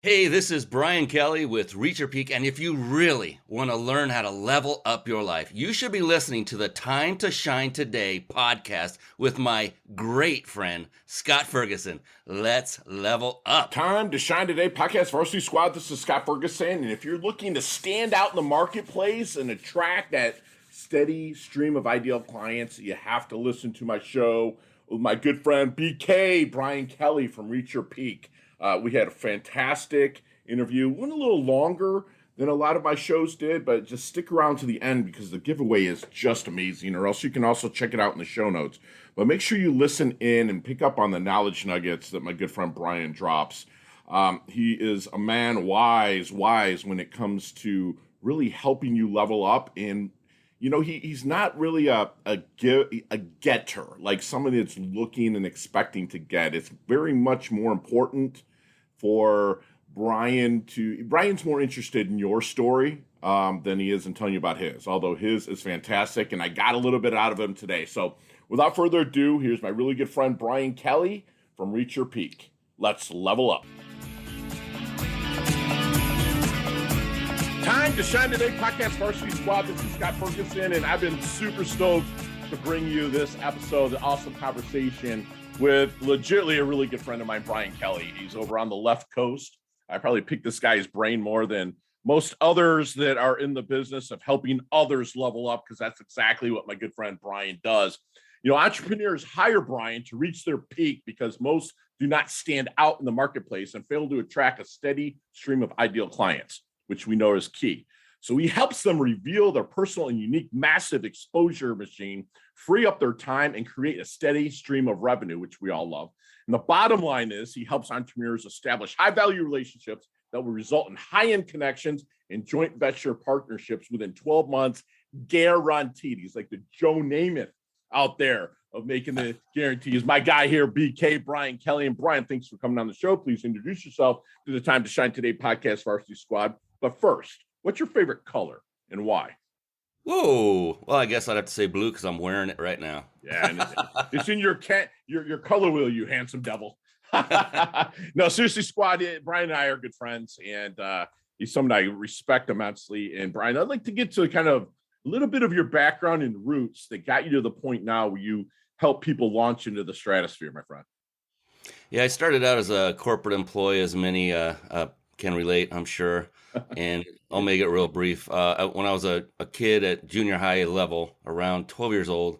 Hey, this is Brian Kelly with Reach Your Peak, and if you really want to learn how to level up your life, you should be listening to the Time to Shine Today podcast with my great friend, Scott Ferguson. Let's level up. Time to Shine Today podcast varsity squad. This is Scott Ferguson, and if you're looking to stand out in the marketplace and attract that steady stream of ideal clients, you have to listen to my show with my good friend BK Brian Kelly from Reach Your Peak. We had a fantastic interview. Went a little longer than a lot of my shows did, but just stick around to the end because the giveaway is just amazing, or else you can also check it out in the show notes. But make sure you listen in and pick up on the knowledge nuggets that my good friend Brian drops. He is a man wise when it comes to really helping you level up. And, you know, he's not really a getter, like somebody that's looking and expecting to get. It's very much more important for Brian's more interested in your story than he is in telling you about his, although his is fantastic, and I got a little bit out of him today. So without further ado, here's my really good friend Brian Kelly from Reach Your Peak. Let's level up. Time to Shine Today podcast varsity squad. This is Scott Ferguson, and I've been super stoked to bring you this episode, an awesome conversation with legitimately a really good friend of mine, Brian Kelly. He's over on the left coast. I probably picked this guy's brain more than most others that are in the business of helping others level up, because that's exactly what my good friend Brian does. You know, entrepreneurs hire Brian to reach their peak because most do not stand out in the marketplace and fail to attract a steady stream of ideal clients, which we know is key. So he helps them reveal their personal and unique massive exposure machine, free up their time, and create a steady stream of revenue, which we all love. And the bottom line is he helps entrepreneurs establish high-value relationships that will result in high-end connections and joint venture partnerships within 12 months, guaranteed. He's like the Joe Namath out there of making the guarantees. My guy here, BK, Brian Kelly. And Brian, thanks for coming on the show. Please introduce yourself to the Time to Shine Today podcast varsity squad. But first, what's your favorite color and why? Whoa. Well, I guess I'd have to say blue because I'm wearing it right now. Yeah, and it's in your color wheel, you handsome devil. No, seriously, squad. Brian and I are good friends, and he's someone I respect immensely. And Brian, I'd like to get to kind of a little bit of your background and roots that got you to the point now where you help people launch into the stratosphere, my friend. Yeah, I started out as a corporate employee, as many can relate, I'm sure. And I'll make it real brief. When I was a kid at junior high level, around 12 years old,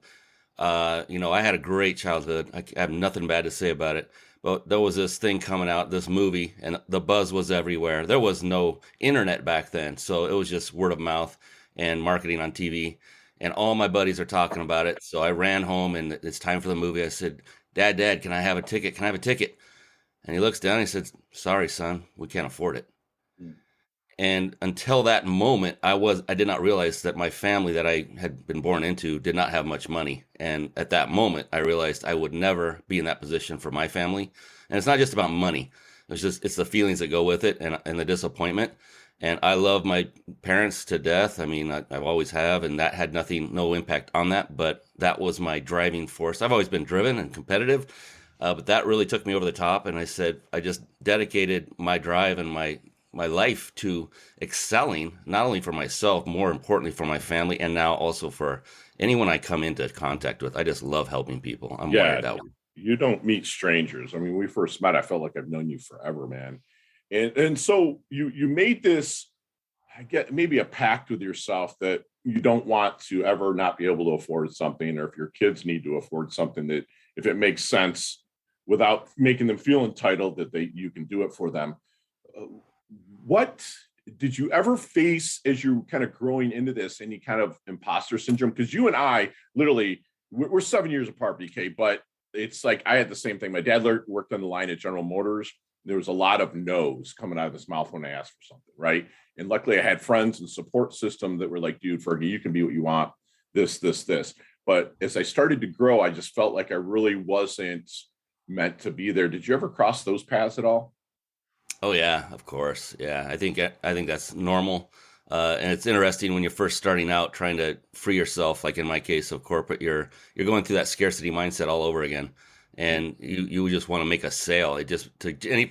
I had a great childhood. I have nothing bad to say about it. But there was this thing coming out, this movie, and the buzz was everywhere. There was no internet back then, so it was just word of mouth and marketing on TV. And all my buddies are talking about it. So I ran home, and it's time for the movie. I said, Dad, can I have a ticket? Can I have a ticket? And he looks down and he says, Sorry, son, we can't afford it. And until that moment, I did not realize that my family that I had been born into did not have much money. And at that moment, I realized I would never be in that position for my family. And it's not just about money. It's the feelings that go with it and the disappointment. And I love my parents to death. I mean, I've always have, and that had no impact on that. But that was my driving force. I've always been driven and competitive, but that really took me over the top. And I said, I just dedicated my drive and my life to excelling, not only for myself, more importantly for my family, and now also for anyone I come into contact with. I just love helping people. I'm wired that way. You don't meet strangers. I mean, when we first met, I felt like I've known you forever, man. And so you made this, I get maybe a pact with yourself that you don't want to ever not be able to afford something, or if your kids need to afford something, that if it makes sense without making them feel entitled, that you can do it for them. What did you ever face as you kind of growing into this, any kind of imposter syndrome? Because you and I literally, we're 7 years apart, BK, but it's like I had the same thing. My dad worked on the line at General Motors. There was a lot of no's coming out of his mouth when I asked for something, right? And luckily I had friends and support system that were like, dude, Fergie, you can be what you want, this. But as I started to grow, I just felt like I really wasn't meant to be there. Did you ever cross those paths at all? Oh yeah, of course. Yeah, I think that's normal, and it's interesting when you're first starting out, trying to free yourself. Like in my case of corporate, you're going through that scarcity mindset all over again, and you just want to make a sale. It just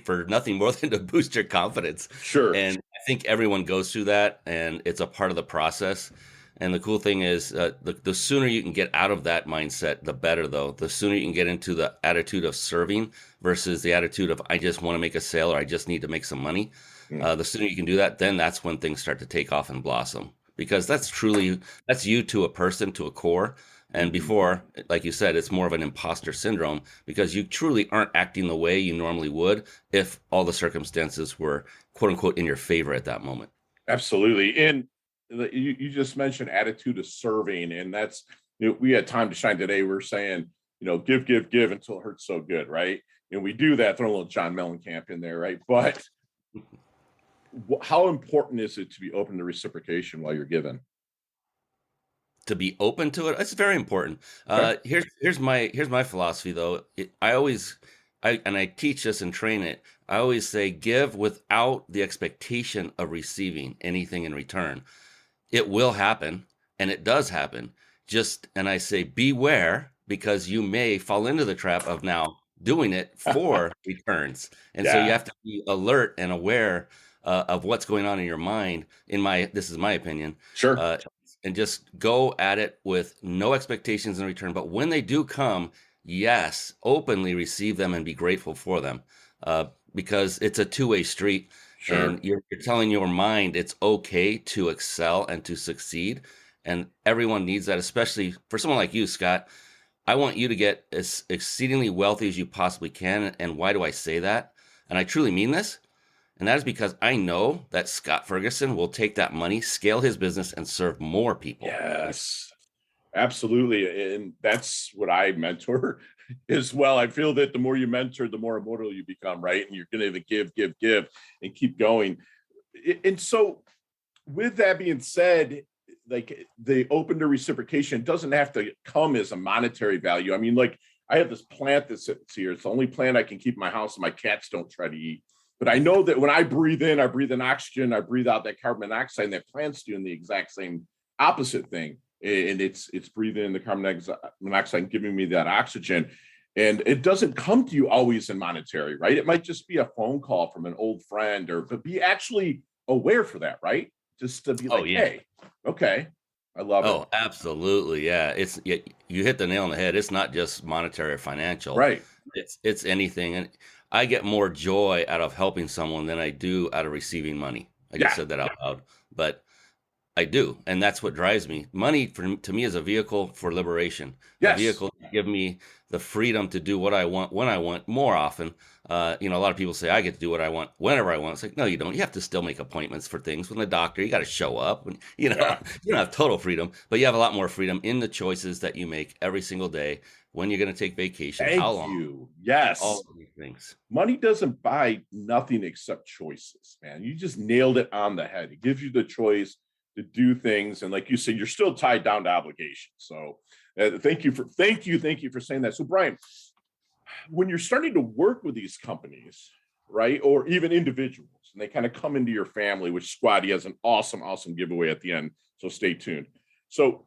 for nothing more than to boost your confidence. Sure. And I think everyone goes through that, and it's a part of the process. And the cool thing is, the sooner you can get out of that mindset, the better, though. The sooner you can get into the attitude of serving versus the attitude of, I just want to make a sale or I just need to make some money. Mm. The sooner you can do that, then that's when things start to take off and blossom. Because that's you to a person, to a core. And Mhm. before, like you said, it's more of an imposter syndrome because you truly aren't acting the way you normally would if all the circumstances were quote unquote in your favor at that moment. Absolutely. And you just mentioned attitude of serving, and that's, we had time to shine today. We're saying, give, give, give until it hurts so good, right? And we do that, throw a little John Mellencamp in there, right? But how important is it to be open to reciprocation while you're giving? To be open to it, it's very important. Okay. Here's my philosophy though. I teach this and train it. I always say give without the expectation of receiving anything in return. It will happen, and it does happen. And I say beware because you may fall into the trap of now doing it for returns. And so you Yeah. have to be alert and aware of what's going on in your mind. This is my opinion, Sure. uh, and just go at it with no expectations in return. But when they do come, yes, openly receive them and be grateful for them, because it's a two-way street. Sure. And you're telling your mind it's okay to excel and to succeed. And everyone needs that, especially for someone like you, Scott. I want you to get as exceedingly wealthy as you possibly can. And why do I say that? And I truly mean this. And that is because I know that Scott Ferguson will take that money, scale his business, and serve more people. Yes. Absolutely. And that's what I mentor as well. I feel that the more you mentor, the more immortal you become, right? And you're going to give, give, give, and keep going. And so, with that being said, like, the open to reciprocation doesn't have to come as a monetary value. I mean, like, I have this plant that sits here. It's the only plant I can keep in my house, and my cats don't try to eat. But I know that when I breathe in oxygen, I breathe out that carbon monoxide, and that plant's doing the exact same opposite thing. And it's breathing in the carbon monoxide and giving me that oxygen. And it doesn't come to you always in monetary, right? It might just be a phone call from an old friend, but be actually aware for that, right? Just to be Oh, like, yeah. hey, okay, I love it. Oh, absolutely. Yeah. You hit the nail on the head. It's not just monetary or financial. Right. It's anything. And I get more joy out of helping someone than I do out of receiving money. I just Yeah. said that out loud. But I do, and that's what drives me. Money to me is a vehicle for liberation, a Yes. vehicle to give me the freedom to do what I want when I want more often. A lot of people say I get to do what I want whenever I want. It's like, no, you don't. You have to still make appointments for things with the doctor. You got to show up, and Yeah. you don't have total freedom, but you have a lot more freedom in the choices that you make every single day. When you're going to take vacation, how Thank long, you. Yes. all of these things. Money doesn't buy nothing except choices, man. You just nailed it on the head. It gives you the choice to do things, and like you said, you're still tied down to obligations. So, thank you for saying that. So, Brian, when you're starting to work with these companies, right, or even individuals, and they kind of come into your family, which Squatty has an awesome giveaway at the end. So stay tuned. So,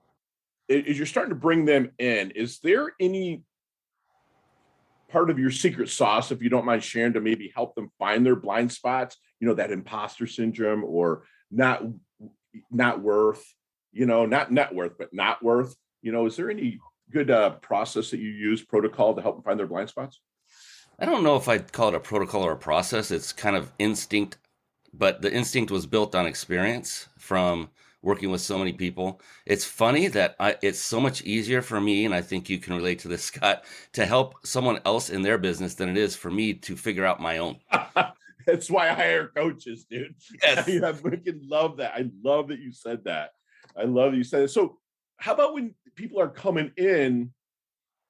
as you're starting to bring them in, is there any part of your secret sauce, if you don't mind sharing, to maybe help them find their blind spots, that imposter syndrome, or not worth, not net worth, but not worth, is there any good process that you use, protocol, to help them find their blind spots? I don't know if I'd call it a protocol or a process. It's kind of instinct, but the instinct was built on experience from working with so many people. It's funny that it's so much easier for me, and I think you can relate to this, Scott, to help someone else in their business than it is for me to figure out my own. That's why I hire coaches, dude. I Yes. freaking love that. I love that you said that. I love that you said it. So, how about when people are coming in,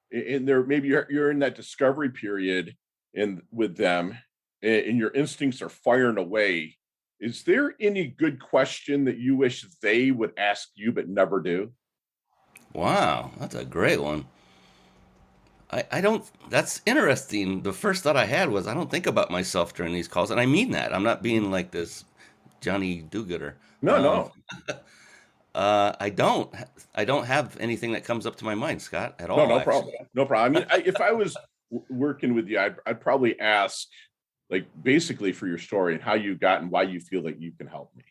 and they're, maybe you're in that discovery period, and with them, and your instincts are firing away? Is there any good question that you wish they would ask you but never do? Wow, that's a great one. I don't, that's interesting. The first thought I had was I don't think about myself during these calls, and I mean that. I'm not being like this Johnny do-gooder. No, Um, no, uh, I don't, I don't have anything that comes up to my mind, Scott, at no, all, no problem. actually. No problem. I mean, if I was working with you, I'd probably ask, like, basically for your story and how you got and why you feel that you can help me.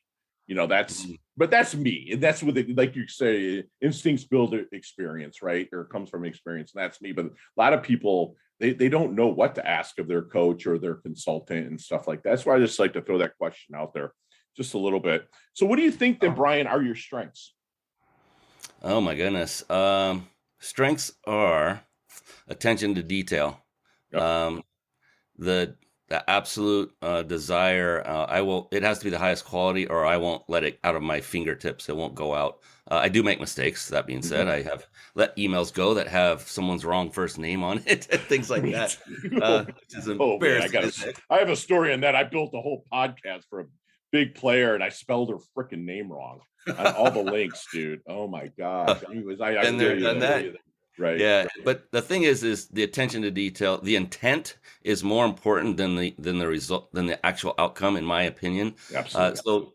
Mm. But that's me. And that's what, like you say, instincts build experience, right? Or comes from experience. And that's me. But a lot of people, they don't know what to ask of their coach or their consultant and stuff like that. That's why I just like to throw that question out there just a little bit. So, what do you think then, Brian, are your strengths? Oh my goodness. Strengths are attention to detail. Yep. Um, the the absolute desire. I will. It has to be the highest quality, or I won't let it out of my fingertips. It won't go out. I do make mistakes. That being said, Mhm. I have let emails go that have someone's wrong first name on it, and things like Me that, too. which is Oh man, embarrassing to say. I have a story on that. I built a whole podcast for a big player and I spelled her freaking name wrong on all the links, dude. Oh my gosh. Anyways, I Been feel there, you done there. that. Right. Yeah, but the thing is the attention to detail. The intent is more important than the result than the actual outcome, in my opinion. Absolutely. So,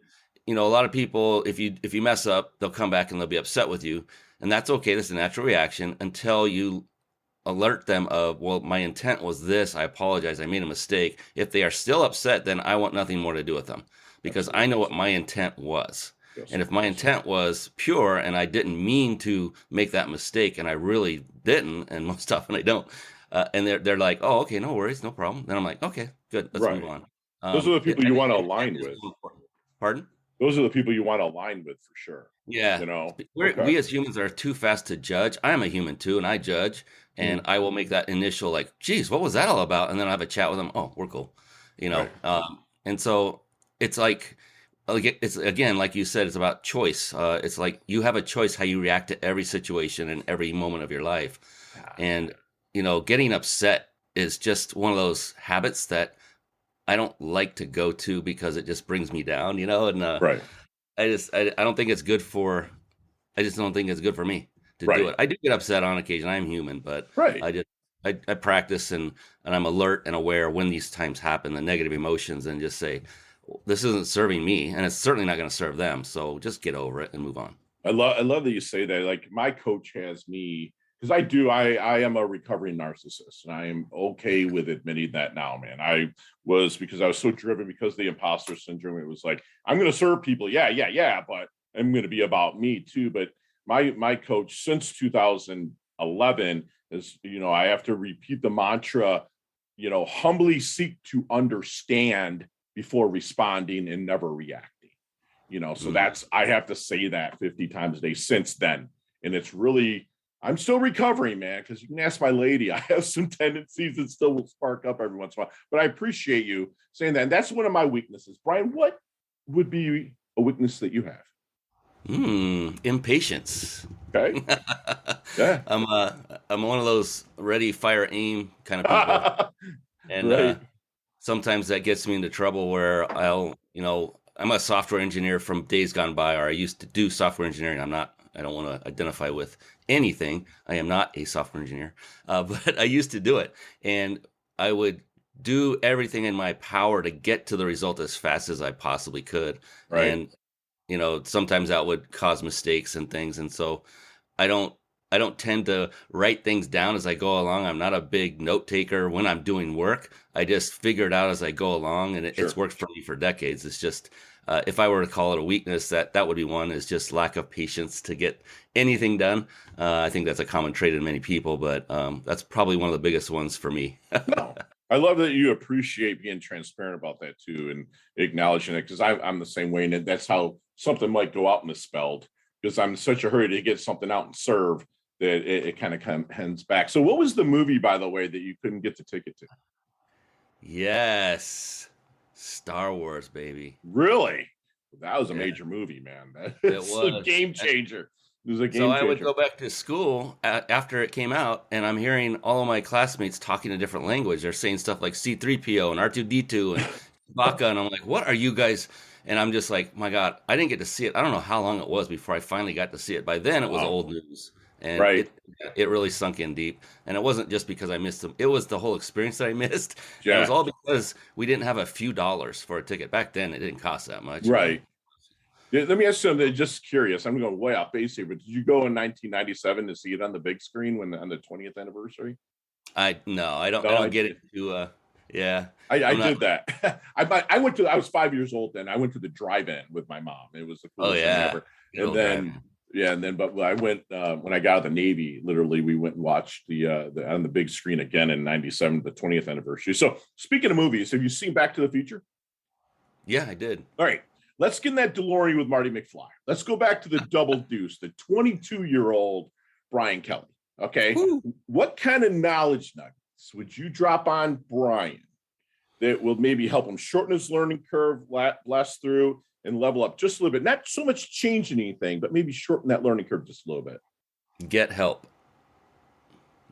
a lot of people, if you mess up, they'll come back and they'll be upset with you, and that's okay. That's a natural reaction until you alert them of, well, my intent was this. I apologize. I made a mistake. If they are still upset, then I want nothing more to do with them because I know Absolutely. what my intent was. Yes. And if my intent was pure and I didn't mean to make that mistake, and I really didn't, and most often I don't, and they're like, oh, okay, no worries, no problem. Then I'm like, okay, good, let's move Right. on. Those are the people I you think want to intent align is with. more important. Pardon? Those are the people you want to align with for sure. Yeah, You know? Okay. we as humans are too fast to judge. I am a human too, and I judge, and Mhm. I will make that initial like, "Geez, what was that all about?" And then I have a chat with them. Oh, we're cool, Right. and so it's like it's again, like you said, it's about choice. It's like you have a choice how you react to every situation and every moment of your life, Yeah. and getting upset is just one of those habits that I don't like to go to because it just brings me down, and Right. I don't think it's good for I just don't think it's good for me to do Right. it. I do get upset on occasion. I'm human, but Right. I just I practice and I'm alert and aware when these times happen, the negative emotions, and just say, this isn't serving me, and it's certainly not going to serve them. So just get over it and move on. I love that you say that. Like my coach has me because I am a recovering narcissist and I am okay with admitting that now, man. Because I was so driven because of the imposter syndrome. It was like, I'm gonna serve people. Yeah, yeah, yeah, but I'm gonna be about me too. But my coach since 2011 is, I have to repeat the mantra, humbly seek to understand before responding and never reacting. So Mm. that's, I have to say that 50 times a day since then. And it's really, I'm still recovering, man, because you can ask my lady. I have some tendencies that still will spark up every once in a while, but I appreciate you saying that. And that's one of my weaknesses. Brian, what would be a weakness that you have? Impatience. Okay. Yeah. I'm one of those ready, fire, aim kind of people, and Right. sometimes that gets me into trouble where I'm a software engineer from days gone by, or I used to do software engineering. I don't want to identify with anything. I am not a software engineer, but I used to do it. And I would do everything in my power to get to the result as fast as I possibly could. Right. And, sometimes that would cause mistakes and things. And so I don't I don't tend to write things down as I go along. I'm not a big note taker when I'm doing work. I just figure it out as I go along, and it's Sure. worked for me for decades. It's just if I were to call it a weakness, that would be one is just lack of patience to get anything done. I think that's a common trait in many people, but that's probably one of the biggest ones for me. No, I love that you appreciate being transparent about that too and acknowledging it because I'm the same way. And that's how something might go out misspelled because I'm in such a hurry to get something out and serve that it kind of hands back. So, what was the movie, by the way, that you couldn't get the ticket to? Yes, Star Wars, baby. Really? That was a Yeah, major movie, man. it It's a was. game changer. It was a So game I would changer. go back to school after it came out, and I'm hearing all of my classmates talking a different language. They're saying stuff like C3PO and R2D2 and Chewbacca, and I'm like, "What are you guys?" And I'm just like, "My God, I didn't get to see it. I don't know how long it was before I finally got to see it. By then, it was Wow. old news, and Right. it really sunk in deep. And it wasn't just because I missed them; it was the whole experience that I missed, and it was Yeah. all because we didn't have a few dollars for a ticket back then. It didn't cost that much, Right. Yeah, let me ask you something. Just curious. I'm going way off base here, but did you go in 1997 to see it on the big screen on the 20th anniversary? I No, don't get into yeah. I I'm not did that. I was 5 years old then. I went to the drive-in with my mom. It was the oh coolest thing yeah. ever. Good And old then driving. yeah, and then but I went when I got out of the Navy. Literally, we went and watched the on the big screen again in '97, the 20th anniversary. So speaking of movies, have you seen Back to the Future? Yeah, I did. All right, let's get in that DeLorean with Marty McFly. Let's go back to the Double Deuce, the 22-year-old Brian Kelly. Okay, Whew. what kind of knowledge nuggets would you drop on Brian that will maybe help him shorten his learning curve, blast through, and level up just a little bit? Not so much change anything, but maybe shorten that learning curve just a little bit. Get help.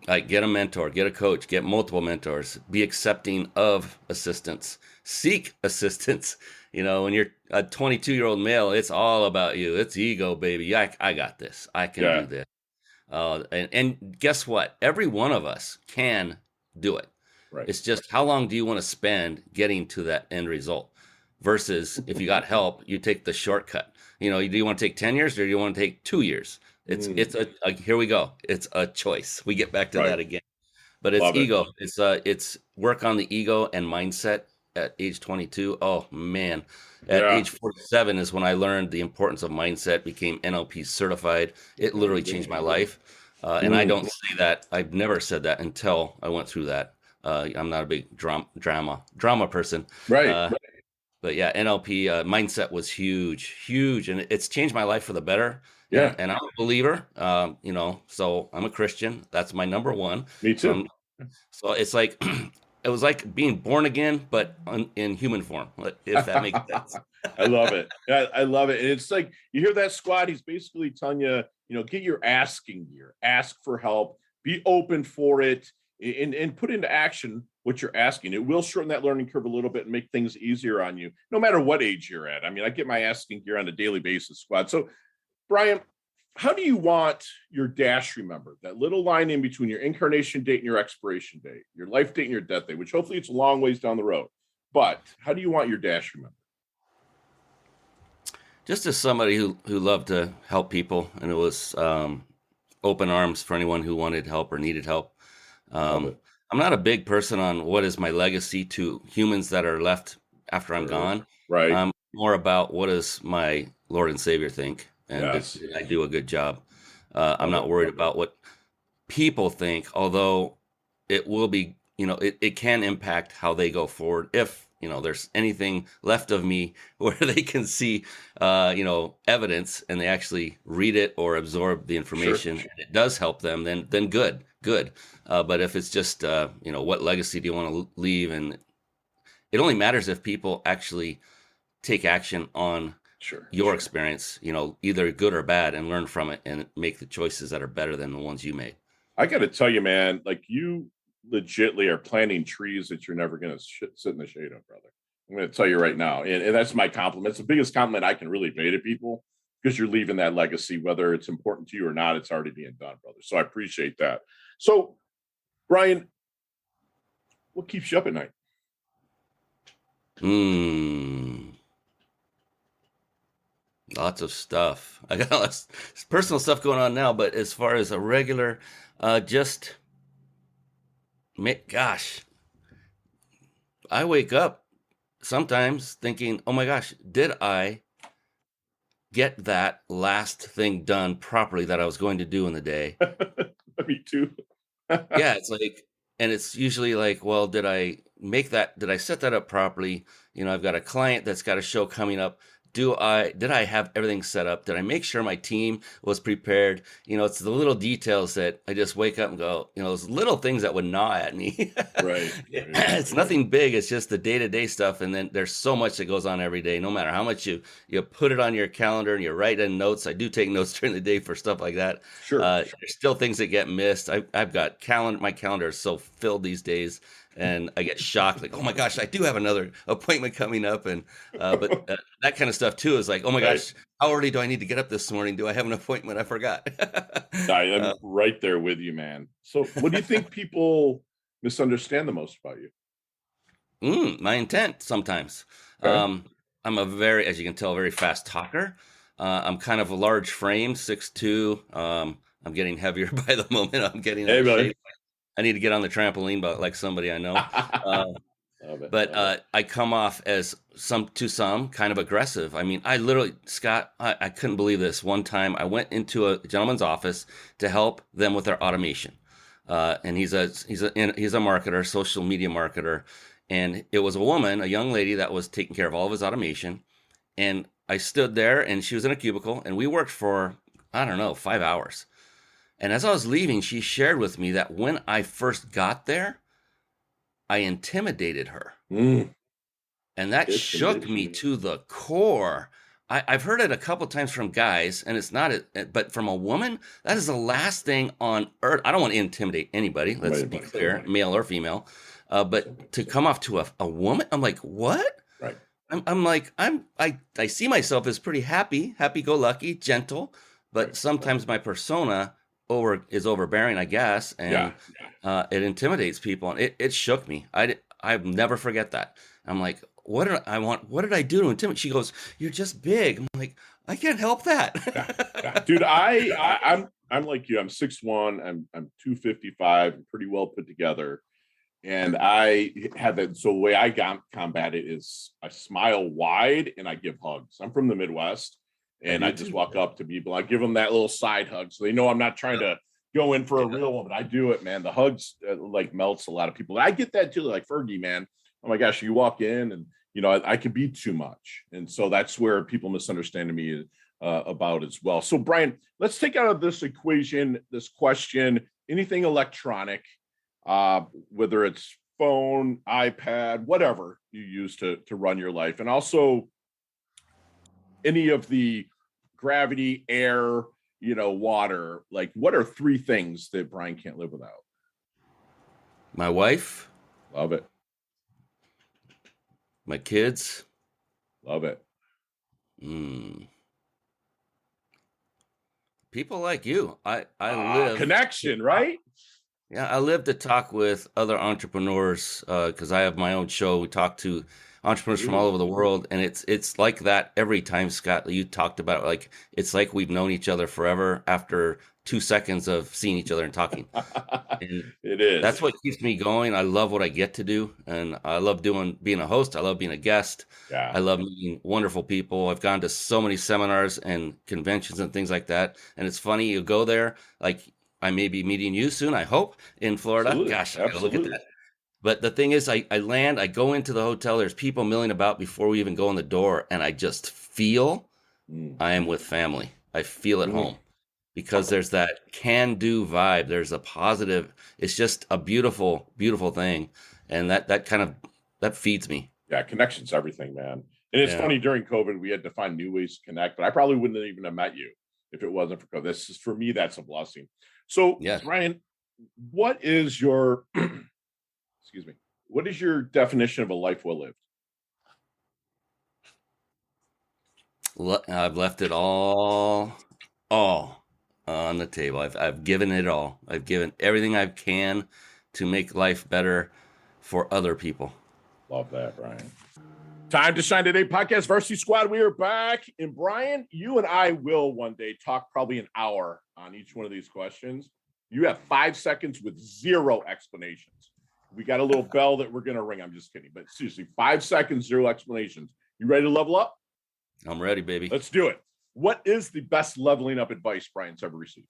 Like get a mentor, get a coach, get multiple mentors, be accepting of assistance, seek assistance. When you're a 22-year-old male, it's all about you. It's ego, baby. I got this. I can Yeah, do this. And guess what? Every one of us can do it. right. It's just how long do you want to spend getting to that end result? Versus if you got help, you take the shortcut. Do you want to take 10 years or do you want to take 2 years? It's here we go. It's a choice. We get back to Right. that again. But it's Love it. ego. It's work on the ego and mindset at age 22. Oh man. At Yeah. age 47 is when I learned the importance of mindset, became NLP certified. It Very literally good. changed my life. And I Mm, don't say that. I've never said that until I went through that. I'm not a big drama person. right. Uh, but yeah, NLP mindset was huge, huge, and it's changed my life for the better. And Yeah. and I'm a believer, so I'm a Christian. That's my number one. Me So too. I'm so it's like it was like being born again, but in human form, if that makes sense. I love it. I love it. And it's like you hear that squad, he's basically telling you, get your asking gear, ask for help, be open for it, and put into action what you're asking. It will shorten that learning curve a little bit and make things easier on you, no matter what age you're at. I mean, I get my asking gear on a daily basis, squad. So, Brian, how do you want your dash remembered? That little line in between your incarnation date and your expiration date, your life date and your death date, which hopefully it's a long ways down the road. But how do you want your dash remembered? Just as somebody who loved to help people, and it was open arms for anyone who wanted help or needed help. Love Um, it. I'm not a big person on what is my legacy to humans that are left after I'm Sure. gone. Right. More about what does my Lord and Savior think, and Yes. did I do a good job? I'm Love not it. worried about what people think, although it will be, it can impact how they go forward if, there's anything left of me where they can see, evidence and they actually read it or absorb the Sure. information and it does help them, then good, good. But if it's just, what legacy do you want to leave? And it only matters if people actually take action on Sure. your experience, either good or bad, and learn from it and make the choices that are better than the ones you made. I got to tell you, man, like you legitly are planting trees that you're never going to sit in the shade of, brother. I'm going to tell you right now. And that's my compliment. It's the biggest compliment I can really pay to people because you're leaving that legacy, whether it's important to you or not, it's already being done, brother. So I appreciate that. So, Brian, what keeps you up at night? Hmm. Lots of stuff. I got lots personal stuff going on now, but as far as a regular, just gosh, I wake up sometimes thinking, "Oh my gosh, did I get that last thing done properly that I was going to do in the day?" Me too. Yeah, it's like, and it's usually like, well, did I set that up properly? I've got a client that's got a show coming up. Did I have everything set up? Did I make sure my team was prepared? It's the little details that I just wake up and go, those little things that would gnaw at me. Right. Right. It's nothing big. It's just the day-to-day stuff. And then there's so much that goes on every day, no matter how much you put it on your calendar and you write in notes. I do take notes during the day for stuff like that. Sure. There's still things that get missed. I've got my calendar is so filled these days, and I get shocked, like, oh my gosh, I do have another appointment coming up, and but that kind of stuff too is like, oh my Right. gosh, how early do I need to get up this morning? Do I have an appointment? I forgot. I am right there with you, man. So, what do you think people misunderstand the most about you? My intent sometimes. Okay. I'm as you can tell, very fast talker. I'm kind of a large frame, 6'2". I'm getting heavier by the moment I'm getting Hey, in brother. shape. I need to get on the trampoline, but like somebody I know. Uh, Love it. but Love it. I come off as some kind of aggressive. I mean, I literally, Scott, I couldn't believe this. One time, I went into a gentleman's office to help them with their automation, and he's a marketer, social media marketer, and it was a woman, a young lady that was taking care of all of his automation, and I stood there, and she was in a cubicle, and we worked for I don't know 5 hours. And as I was leaving, she shared with me that when I first got there, I intimidated her. Mm, And that shook me intimidation. to the core. I've heard it a couple times from guys, and it's not, but from a woman, that is the last thing on earth. I don't want to intimidate anybody. Let's be Anybody. clear, male or female. But to come off to a woman, I'm like, what? Right. I'm like, I see myself as pretty happy go lucky, gentle, Right. but sometimes my persona is overbearing, I guess, Yeah. and it intimidates people, and it shook me. I never forget that. I'm like, what did I do to intimidate? She goes, you're just big. I'm like, I can't help Yeah. Yeah. that. Dude, I'm like you. I'm 6'1". I'm 255. I'm pretty well put together. And I had that. So the way I combat it is I smile wide and I give hugs. I'm from the Midwest, I and do I just too. walk up to people. I give them that little side hug, so they know I'm not trying Yep. to go in for a Yep. real one. But I do it, man. The hugs like melts a lot of people. I get that too. Like Fergie, man. Oh my gosh, you walk in and I could be too much, and so that's where people misunderstand me about as well. So Brian, let's take out of this equation this question: anything electronic, whether it's phone, iPad, whatever you use to run your life, and also any of the gravity, air, water. Like, what are three things that Brian can't live without? My wife, Love it, my kids, love it. mm, people like you. I live. Connection, right? Yeah, I live to talk with other entrepreneurs because I have my own show. We talk to entrepreneurs from all Ooh. over the world, and it's like that every time, Scott. You talked about like it's like we've known each other forever after 2 seconds of seeing each other and talking, and It is. that's what keeps me going. I love what I get to do, and I love being a host. I love being a guest. Yeah, I love meeting wonderful people. I've gone to so many seminars and conventions and things like that, and it's funny you go there like. I may be meeting you soon, I hope, in Florida. absolutely, Gosh, I gotta look at absolutely. that. But the thing is, I land, I go into the hotel, there's people milling about before we even go in the door, and I just feel Mm. I am with family. I feel at Mm. home because there's that can do vibe. There's a positive, it's just a beautiful, beautiful thing. And that kind of that feeds me. Yeah, connection's everything, man. And it's Yeah. funny during COVID, we had to find new ways to connect, but I probably wouldn't even have met you if it wasn't for COVID. This is for me, that's a blessing. So, Yes. Ryan, what is your excuse me, what is your definition of a life well lived? I've left it all on the table. I've given it all. I've given everything I can to make life better for other people. Love that, Brian. Time to Shine Today podcast, Varsity Squad. We are back. And Brian, you and I will one day talk probably an hour on each one of these questions. You have 5 seconds with zero explanations. We got a little bell that we're going to ring. I'm just kidding. But seriously, 5 seconds, zero explanations. You ready to level up? I'm ready, baby. Let's do it. What is the best leveling up advice Brian's ever received?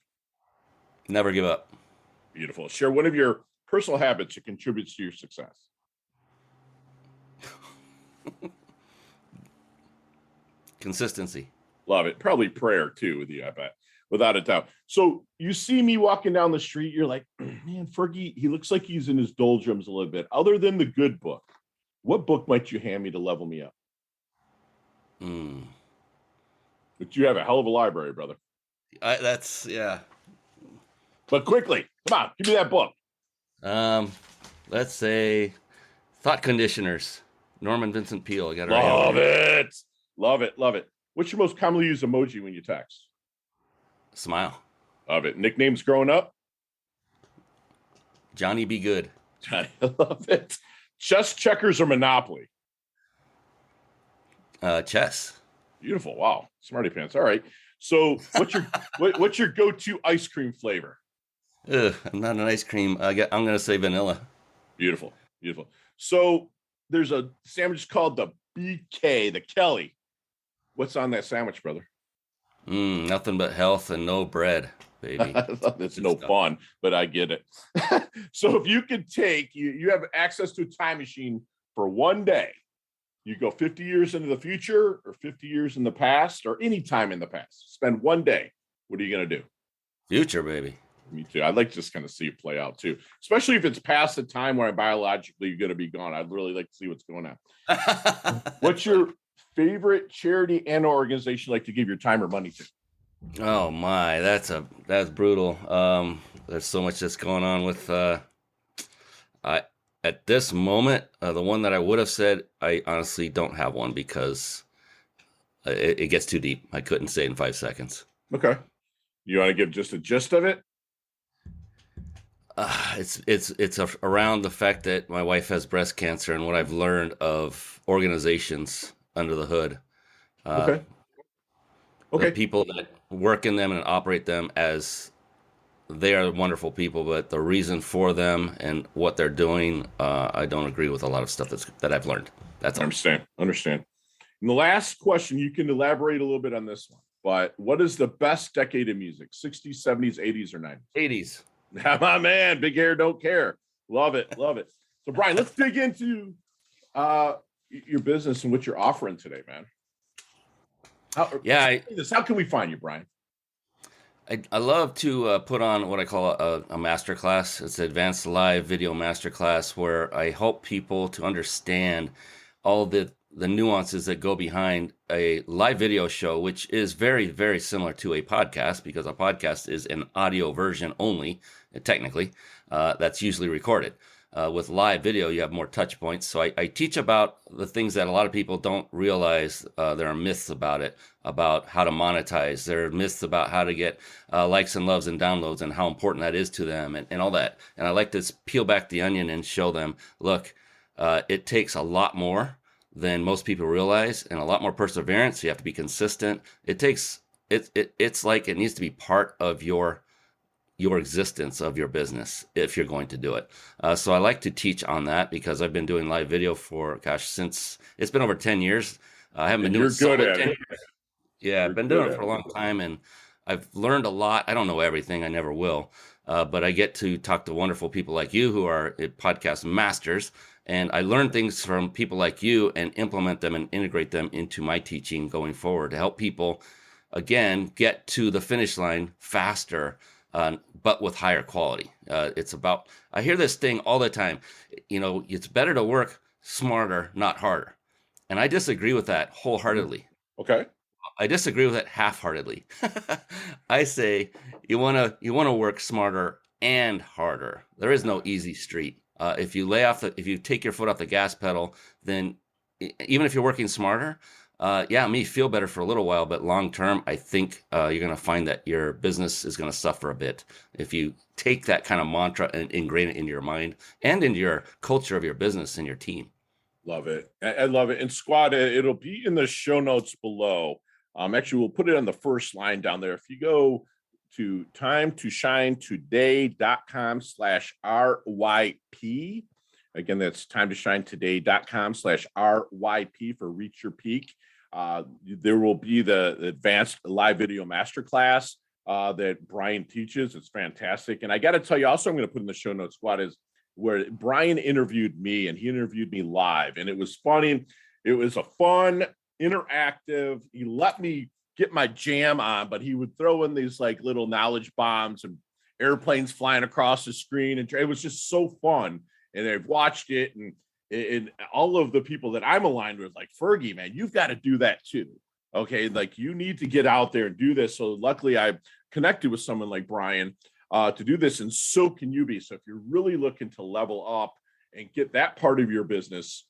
Never give up. Beautiful. Share one of your personal habits that contributes to your success. Consistency. Love it. Probably prayer too with you, I bet, without a doubt. So you see me walking down the street, you're like, man, Fergie, he looks like he's in his doldrums a little bit. Other than the good book, what book might you hand me to level me up? Mm. But you have a hell of a library, brother. Yeah. But quickly, come on, give me that book. Um, let's say Thought Conditioners. Norman Vincent Peale. I got it right Love over here. it. Love it. Love it. What's your most commonly used emoji when you text? Smile. Love it. Nicknames growing up? Johnny Be Good. I love it. Chess, checkers, or Monopoly? Chess. Beautiful. Wow. Smarty pants. All right. So what's your what's your go-to ice cream flavor? Ugh, I'm not an ice cream. I'm gonna say vanilla. Beautiful, beautiful. So there's a sandwich called the BK, the Kelly. What's on that sandwich, brother? Nothing but health and no bread, baby. That's Good no stuff. fun, but I get it. So if you could you have access to a time machine for one day, you go 50 years into the future or 50 years in the past or any time in the past, spend one day. What are you going to do? Future, baby. Me too. I'd like to just kind of see it play out too, especially if it's past the time where I'm biologically going to be gone. I'd really like to see what's going on. What's your favorite charity and organization like to give your time or money to? Oh my, that's brutal. There's so much that's going on with I at this moment, the one that I would have said, I honestly don't have one because it gets too deep. I couldn't say it in 5 seconds. Okay. You want to give just a gist of it? Around the fact that my wife has breast cancer and what I've learned of organizations under the hood. Uh, Okay. the Okay. people that work in them and operate them, as they are wonderful people, but the reason for them and what they're doing, I don't agree with a lot of stuff that I've learned. That's I all. understand. Understand. And the last question, you can elaborate a little bit on this one, but what is the best decade of music? 60s, 70s, 80s, or 90s? 80s. My man, big hair, don't care. Love it. Love it. So, Brian, let's dig into uh, your business and what you're offering today, man. Yeah, How can we find you, Brian? I love to put on what I call a master class. It's an advanced live video master class where I help people to understand all the nuances that go behind a live video show, which is very, very similar to a podcast because a podcast is an audio version only, technically, that's usually recorded. With live video, you have more touch points. So I teach about the things that a lot of people don't realize. There are myths about how to monetize. There are myths about how to get likes and loves and downloads and how important that is to them and all that. And I like to peel back the onion and show them, look, it takes a lot more than most people realize and a lot more perseverance. You have to be consistent. It's like it needs to be part of your existence of your business if you're going to do it. So I like to teach on that because I've been doing live video for, gosh, since it's been over 10 years. I haven't been And doing you're it so good much at 10 it. years. Yeah, I've You're been good doing it at for a it. long time and I've learned a lot. I don't know everything. I never will. But I get to talk to wonderful people like you who are podcast masters. And I learn things from people like you and implement them and integrate them into my teaching going forward to help people, again, get to the finish line faster, but with higher quality. I hear this thing all the time. It's better to work smarter, not harder. And I disagree with that wholeheartedly. Okay. I disagree with it half-heartedly. I say you want to work smarter and harder. There is no easy street. If you take your foot off the gas pedal, then even if you're working smarter, yeah, me feel better for a little while, but long term, I think you're going to find that your business is going to suffer a bit if you take that kind of mantra and ingrain it into your mind and into your culture of your business and your team. Love it. I love it. And squad, it'll be in the show notes below. Actually, we'll put it on the first line down there. If you go to timetoshinetoday.com/RYP. Again, that's timetoshinetoday.com/RYP for Reach Your Peak. There will be the advanced live video masterclass that Brian teaches. It's fantastic. And I got to tell you, also, I'm going to put in the show notes, squad, is where Brian interviewed me and he interviewed me live. And it was funny. It was a fun, interactive. He let me get my jam on, but he would throw in these like little knowledge bombs and airplanes flying across the screen. And it was just so fun. And I've watched it and all of the people that I'm aligned with, like Fergie, man, you've got to do that too. Okay. Like you need to get out there and do this. So luckily I connected with someone like Brian to do this. And so can you be. So if you're really looking to level up and get that part of your business,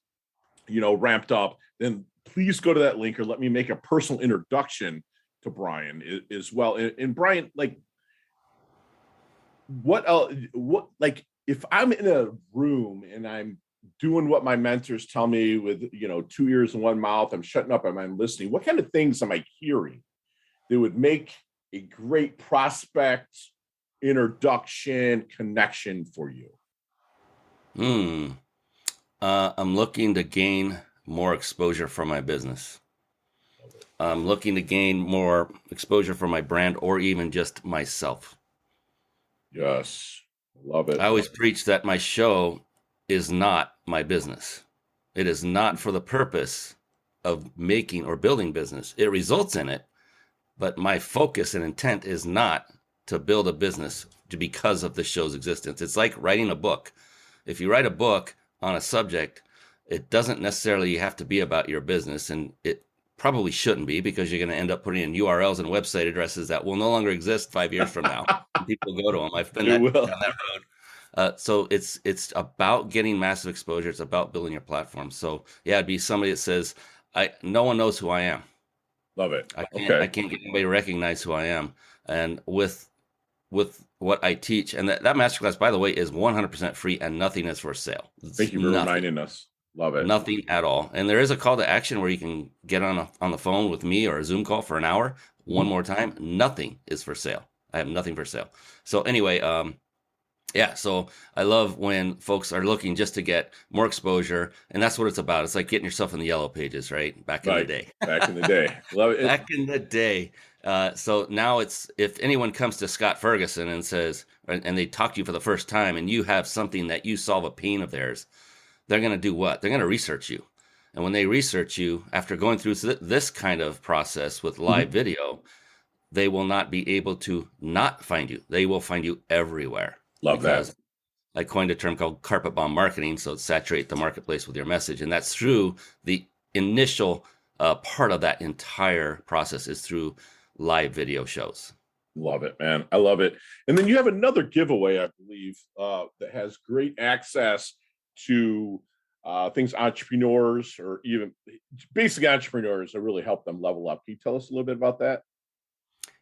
ramped up, then please go to that link or let me make a personal introduction to Brian as well. And Brian, like, what else? What, like, if I'm in a room and I'm doing what my mentors tell me with, 2 ears and one mouth, I'm shutting up, I'm listening. What kind of things am I hearing that would make a great prospect introduction connection for you? Hmm. I'm looking to gain more exposure for my business. I'm looking to gain more exposure for my brand or even just myself. Yes. Love I it. always preach that my show is not my business. It is not for the purpose of making or building business. It results in it, but my focus and intent is not to build a business because of the show's existence. It's like writing a book. If you write a book on a subject, it doesn't necessarily have to be about your business, and it probably shouldn't be because you're going to end up putting in URLs and website addresses that will no longer exist 5 years from now. People go to them. I've been It down will. that road. So it's about getting massive exposure. It's about building your platform. So yeah, it'd be somebody that says, no one knows who I am. Love it. I can't Okay. I can't get anybody to recognize who I am. And with what I teach, and that masterclass, by the way, is 100% free and nothing is for sale. It's Thank you for nothing, reminding us. Love it. nothing at all. And there is a call to action where you can get on the phone with me or a Zoom call for an hour. One Mhm. more time, nothing is for sale. I have nothing for sale. So anyway, yeah, so I love when folks are looking just to get more exposure, and that's what it's about. It's like getting yourself in the yellow pages, right? Back in the Right. day. Back in the day. Love it. Back in the day. So now it's if anyone comes to Scott Ferguson and says, and they talk to you for the first time, and you have something that you solve a pain of theirs, they're going to do what? They're going to research you. And when they research you, after going through this kind of process with live Mhm. video, they will not be able to not find you. They will find you everywhere Love that. because I coined a term called carpet bomb marketing. So saturate the marketplace with your message. And that's through the initial part of that entire process is through live video shows. Love it, man. I love it. And then you have another giveaway, I believe, that has great access to things entrepreneurs or even basic entrepreneurs that really help them level up. Can you tell us a little bit about that?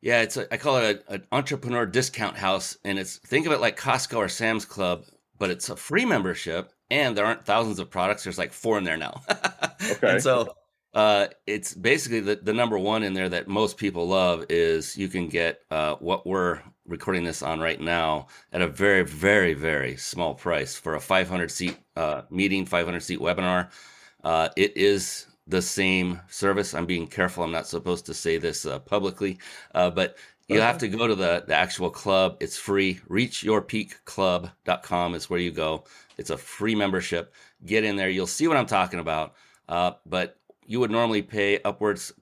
Yeah, I call it an entrepreneur discount house. And think of it like Costco or Sam's Club, but it's a free membership and there aren't thousands of products. There's like 4 in there now. And Okay. so it's basically the number one in there that most people love is you can get what we're recording this on right now at a very, very, very small price for a 500 seat meeting, 500 seat webinar. It is the same service. I'm being careful. I'm not supposed to say this publicly, but you That's have fine. to go to the actual club. It's free. Reachyourpeakclub.com is where you go. It's a free membership. Get in there. You'll see what I'm talking about. But you would normally pay upwards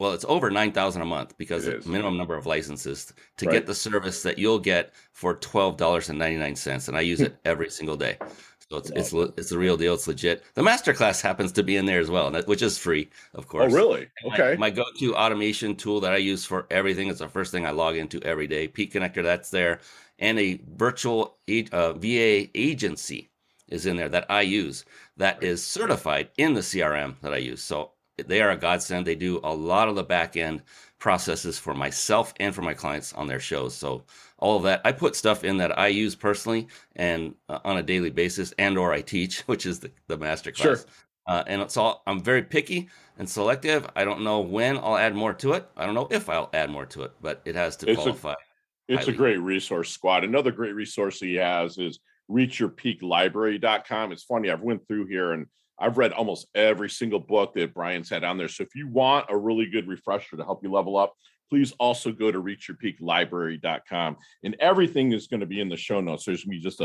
well, it's over 9,000 a month It because of is. minimum number of licenses to get Right. the service that you'll get for $12.99. And I use it every single day. So Love it. it's the real deal. It's legit. The masterclass happens to be in there as well, which is free, of Oh, course. really? And Okay. my go-to automation tool that I use for everything is the first thing I log into every day. Peak Connector, that's there, and a virtual VA agency is in there that I use that Right. is certified in the CRM that I use. So they are a godsend. They do a lot of the back end processes for myself and for my clients on their shows. So all of that, I put stuff in that I use personally and on a daily basis, and or I teach, which is the master class. Sure. And it's all I'm very picky and selective. I don't know when I'll add more to it. I don't know if I'll add more to it, but it has to It's a qualify It's a highly. great resource, Squad. Another great resource he has is reachyourpeaklibrary.com. It's funny, I've went through here and I've read almost every single book that Brian's had on there. So if you want a really good refresher to help you level up, please also go to reachyourpeaklibrary.com. And everything is going to be in the show notes. There's going to be just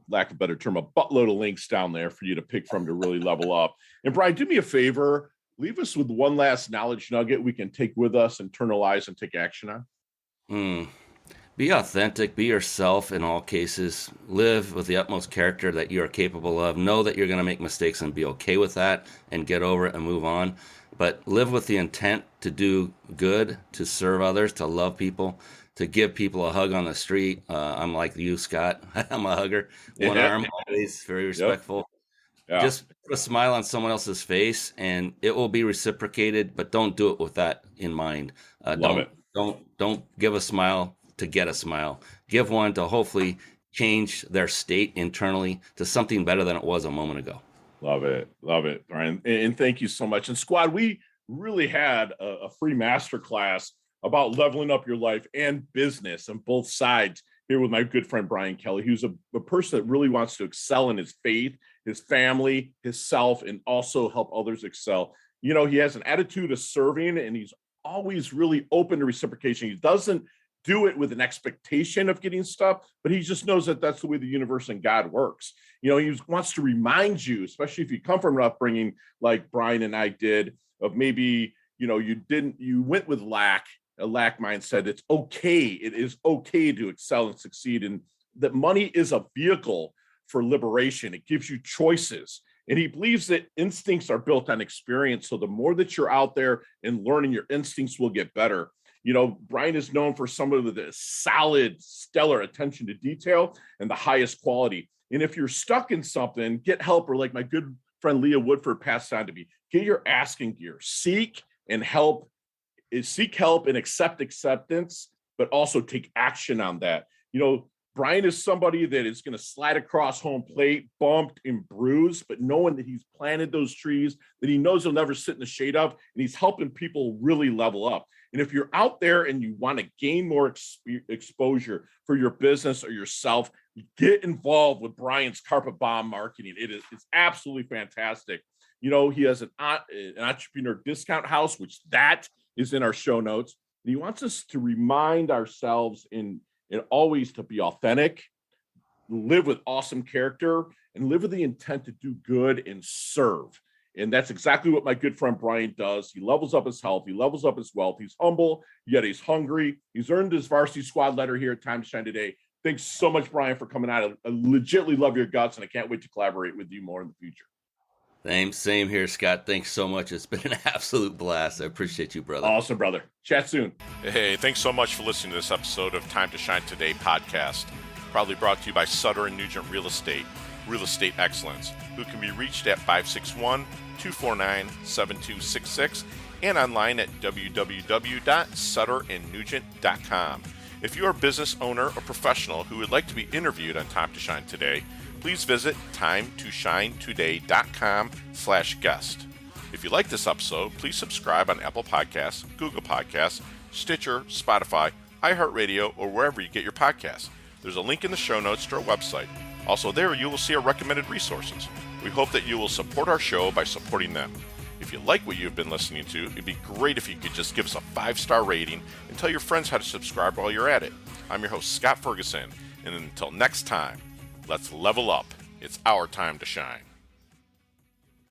lack of a better term, a buttload of links down there for you to pick from to really level up. And Brian, do me a favor, leave us with one last knowledge nugget we can take with us, internalize, and take action on. Hmm. Be authentic, be yourself in all cases. Live with the utmost character that you are capable of. Know that you're going to make mistakes and be okay with that and get over it and move on. But live with the intent to do good, to serve others, to love people, to give people a hug on the street. I'm like you, Scott. I'm a hugger. One Yeah. arm, always very Yep. respectful. Yeah. Just put a smile on someone else's face and it will be reciprocated, but don't do it with that in mind. uh, Love don't it. don't give a smile to get a smile. Give one to hopefully change their state internally to something better than it was a moment ago. Love it. Love it, Brian. And thank you so much. And Squad, we really had a free masterclass about leveling up your life and business on both sides here with my good friend Brian Kelly, who's a person that really wants to excel in his faith, his family, his self, and also help others excel. You know, he has an attitude of serving, and he's always really open to reciprocation. He doesn't do it with an expectation of getting stuff, but he just knows that that's the way the universe and God works. You know, he wants to remind you, especially if you come from an upbringing like Brian and I did, of maybe, you know, you went with a lack mindset. It's okay. It is okay to excel and succeed. And that money is a vehicle for liberation. It gives you choices. And he believes that instincts are built on experience. So the more that you're out there and learning, your instincts will get better. You know, Brian is known for some of the solid, stellar attention to detail and the highest quality. And if you're stuck in something, get help, or like my good friend Leah Woodford passed on to me, get your asking gear, seek help and accept acceptance, but also take action on that. You know, Brian is somebody that is going to slide across home plate, bumped and bruised, but knowing that he's planted those trees that he knows he'll never sit in the shade of, and he's helping people really level up. And if you're out there and you want to gain more exposure for your business or yourself, get involved with Brian's Carpet Bomb Marketing. It's absolutely fantastic. You know, he has an entrepreneur discount house, which that is in our show notes. And he wants us to remind ourselves and always to be authentic, live with awesome character, and live with the intent to do good and serve. And that's exactly what my good friend Brian does. He levels up his health. He levels up his wealth. He's humble, yet he's hungry. He's earned his varsity squad letter here at Time to Shine today. Thanks so much, Brian, for coming out. I legitimately love your guts, and I can't wait to collaborate with you more in the future. Same here, Scott. Thanks so much. It's been an absolute blast. I appreciate you, brother. Awesome, brother. Chat soon. Hey, thanks so much for listening to this episode of Time to Shine Today podcast. Proudly brought to you by Sutter & Nugent Real Estate Excellence, who can be reached at 561-249-7266 and online at www.sutterandnugent.com. If you are a business owner or professional who would like to be interviewed on Time to Shine Today, please visit timetoshinetoday.com/guest. If you like this episode, please subscribe on Apple Podcasts, Google Podcasts, Stitcher, Spotify, iHeartRadio, or wherever you get your podcasts. There's a link in the show notes to our website. Also there, you will see our recommended resources. We hope that you will support our show by supporting them. If you like what you've been listening to, it'd be great if you could just give us a 5-star rating and tell your friends how to subscribe while you're at it. I'm your host, Scott Ferguson, and until next time, let's level up. It's our time to shine.